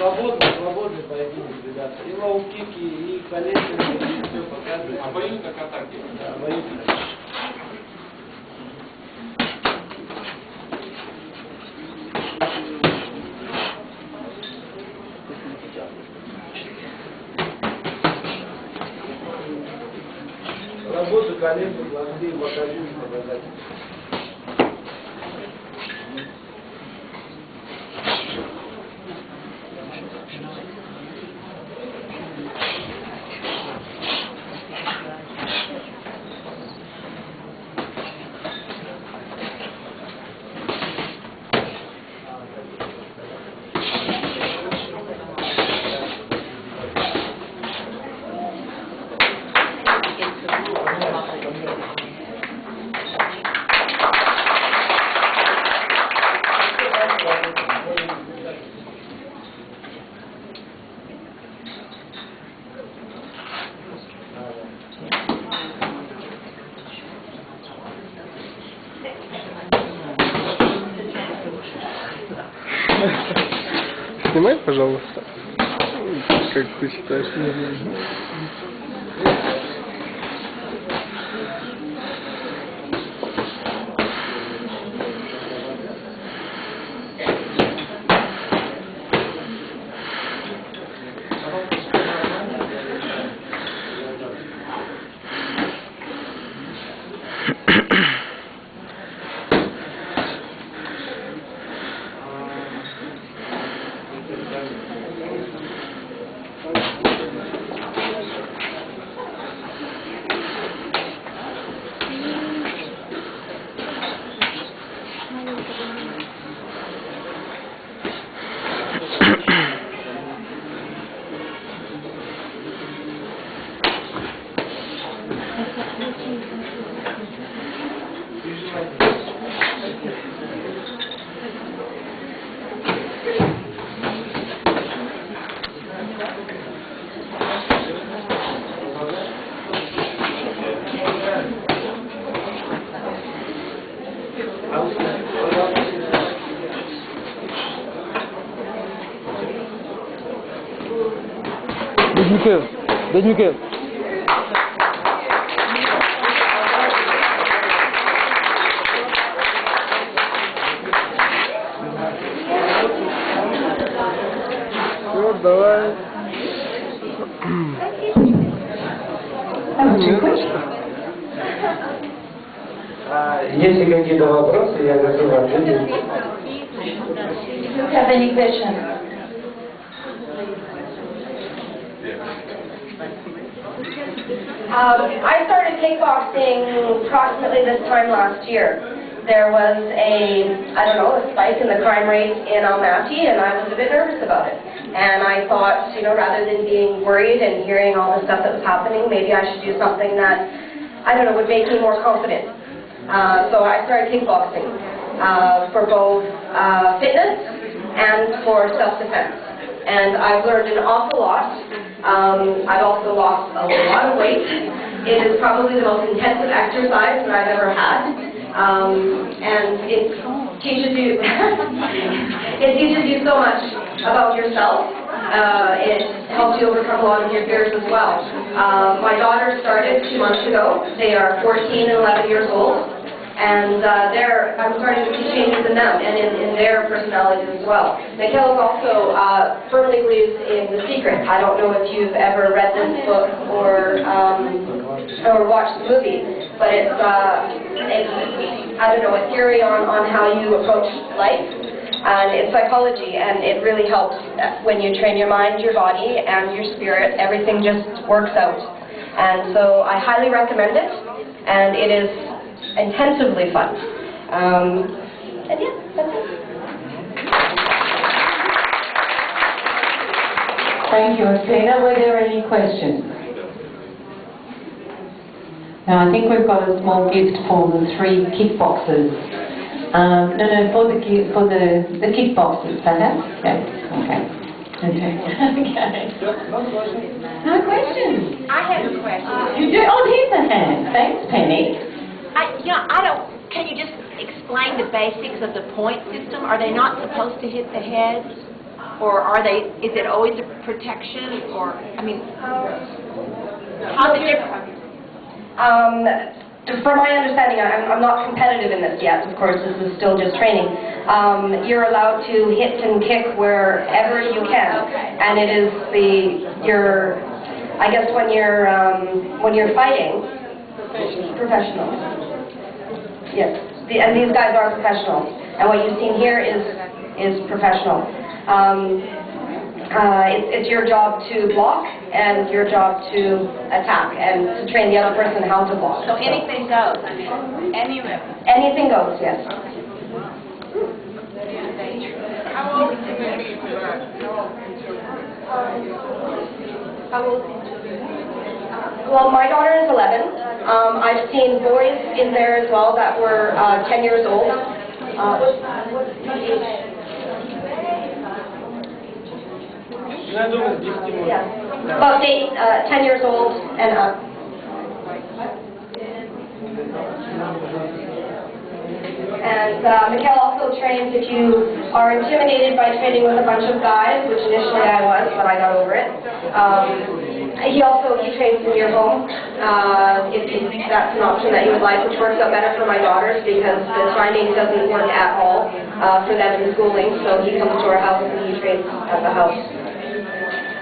Свободный поединок, ребята. И лоу-кики, и колечки, и все показывают. А боюсь как атаки? Да, боюсь. Работу колен, пласты, боковины показать. Снимай, пожалуйста, как ты считаешь. Дядь Микаэл. Все, давай. Если какие-то вопросы, я готов ответить. Have any questions? I started kickboxing approximately this time last year. There was a spike in the crime rate in Almaty, and I was a bit nervous about it. And I thought, rather than being worried and hearing all the stuff that was happening, maybe I should do something that, would make me more confident. So I started kickboxing for both fitness and for self-defense. And I've learned an awful lot. I've also lost a lot of weight. It is probably the most intensive exercise that I've ever had. And it teaches you it teaches you so much about yourself. It helps you overcome a lot of your fears as well. My daughter started 2 months ago. They are 14 and 11 years old. And I'm starting to see changes in them and in their personalities as well. Mikhail also firmly believes in The Secret. I don't know if you've ever read this book or watched the movie, but it's a theory on how you approach life, and it's psychology, and it really helps when you train your mind, your body, and your spirit. Everything just works out. And so I highly recommend it, and it is intensively fun. And yeah, that's it. Thank you, Athena. Were there any questions? Now, I think we've got a small gift for the 3 kickboxers. For the kickboxers, perhaps? Okay. Okay. No questions? I have a question. You do? Oh, here's a hand. Thanks, Penny. Can you just explain the basics of the point system? Are they not supposed to hit the head? or are they? Is it always a protection, or I mean, how's it different? From my understanding, I'm not competitive in this yet. Of course, this is still just training. You're allowed to hit and kick wherever you can, and it is I guess when you're fighting, professional. Yes, and these guys are professionals, and what you've seen here is professional. It's your job to block and your job to attack and to train the other person how to block. So anything goes. I mean, anywhere. Anything goes, yes. How old is Well, my daughter is 11. I've seen boys in there as well that were 10 years old. Yes, about 10 years old and up. And Mikhail also trains if you are intimidated by training with a bunch of guys, which initially I was, but I got over it. He trains in your home, if that's an option that you would like, which works out better for my daughters because the timing doesn't work at all for them in schooling, so he comes to our house and he trains at the house.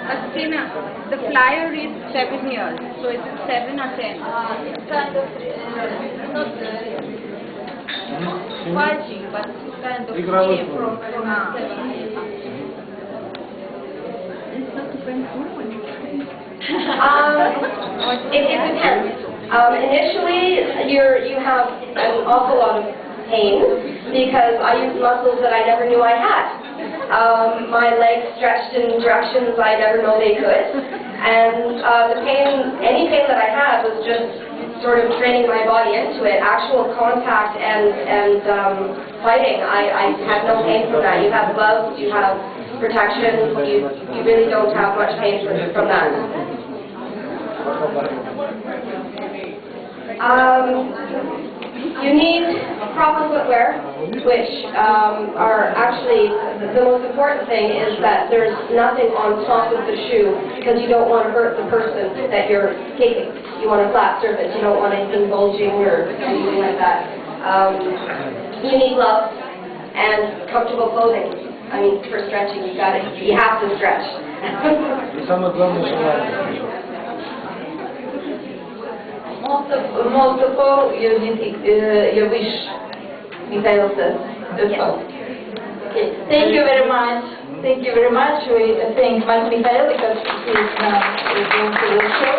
Astina, the flyer is 7 years, so is it 7 or 10? Kind of, not fighting, but kind of fear from 7. It depends. Initially, you have an awful lot of pain because I use muscles that I never knew I had. My legs stretched in directions I never know they could, and any pain that I had was just sort of training my body into it. Actual contact and fighting, I had no pain from that. You have gloves, you have protection, you really don't have much pain from that. You need proper footwear, which are actually, the most important thing is that there's nothing on top of the shoe because you don't want to hurt the person that you're kicking. You want a flat surface. You don't want anything bulging or anything like that. You need gloves and comfortable clothing. I mean, for stretching, you have to stretch. Most of all, you need your wish, Mikhail says. That's all. Okay. Thank you very much. Thank you very much. We thank Mikhail because he is now going to the show.